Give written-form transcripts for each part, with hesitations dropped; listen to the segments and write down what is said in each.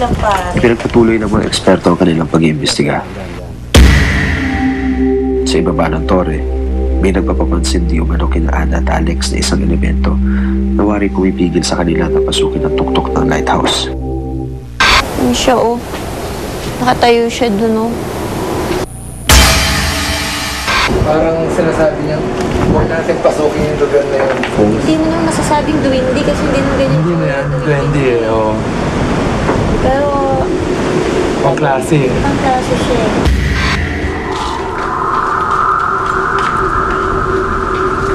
lang, pare. Pinagpatuloy ng mga eksperto ang kanilang pag-iimbestiga. Sa ibaba ng tore, may nagpapapansin di umano kina Ana at Alex na isang elemento na wari pumipigil sa kanila na pasukin ang tuktok ng lighthouse. Ano siya, oh? Nakatayo siya dun, oh. Parang sinasabi niya, huwag natin pasukin yung lugar na yun. Hindi mo naman masasabing duwindi kasi hindi naman ganyan. Hindi na yan, duwende eh, oo. Pero, Ang klase eh. ang klase siya, eh.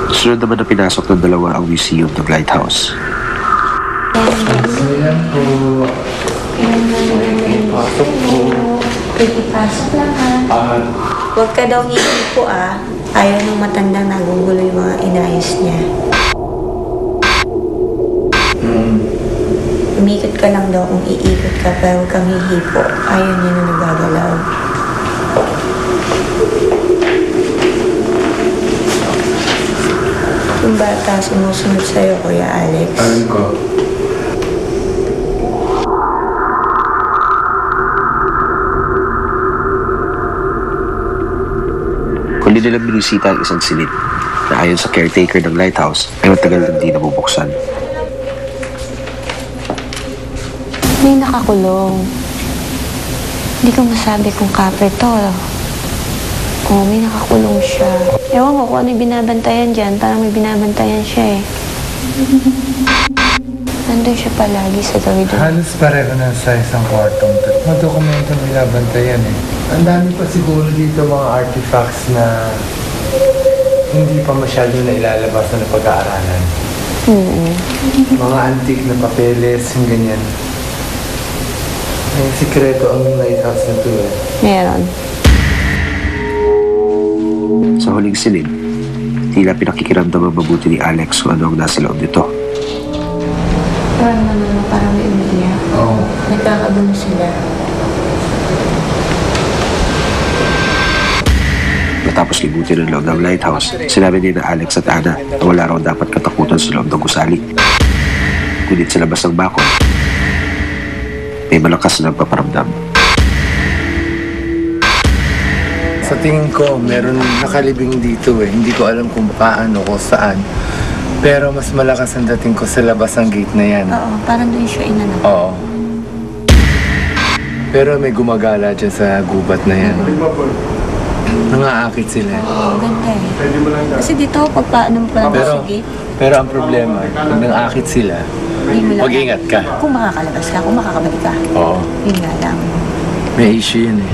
Sunod naman na pinasok ng dalawa ang museum ng lighthouse. Ayan po. Pasok po. Pasok lang, ha? Huwag ka daw hihipo, ah. Ayaw ng matandang nagugulo yung mga inayos niya. Umikot ka lang daw kung iikot ka, pero huwag kang hihipo. Ayaw niya na nagagalaw. Yung bata sumusunod sa'yo, Kuya Alex. Alam ko. Huli nilang binisita ang isang silid na ayon sa caretaker ng lighthouse ay matagal nang di nabubuksan. May nakakulong. Hindi ko masabi kung kapre to. Oo, may nakakulong siya. Ewan ko kung ano yung binabantayan dyan. Parang may binabantayan siya, eh. Nandun siya palagi sa gawin doon. Halos pareho na sa isang kwartong to. Mga dokumentong binabantayan eh. Ang dami pa siguro dito mga artifacts na hindi pa masyado na ilalabas na napag-aaralan. Mga antique na papeles, yung ganyan. May sikreto ang lighthouse na to eh. Meron. Sa huling silid, tila pinakikiramdam ang mabuti ni Alex kung ano ang nasa loob nito. Parang may umiiyak. Oo. Nagkakagulo sila. Matapos libutin ang loob ng lighthouse, sinabi ni na Alex at Ana na wala raw dapat katakutan sa loob ng gusali. Ngunit sa labas ng bakod, may malakas na nagpaparamdam. Sa tingin ko, meron nakalibing dito eh. Hindi ko alam kung paano o saan. Pero mas malakas ang dating ko sa labas ng gate na yan. Oo, parang doon siya inanap. Oo. Pero may gumagala dyan sa gubat na yan. Nangaakit sila. Oo, ganda eh. Kasi dito, pag paano mo pala Pero, sa gate, pero ang problema, pag nangaakit sila, hindi mo lang. mag-ingat ka. Kung makakalabas ka, kung makakabalik ka. Oo. Yun nga lang. May issue yun eh.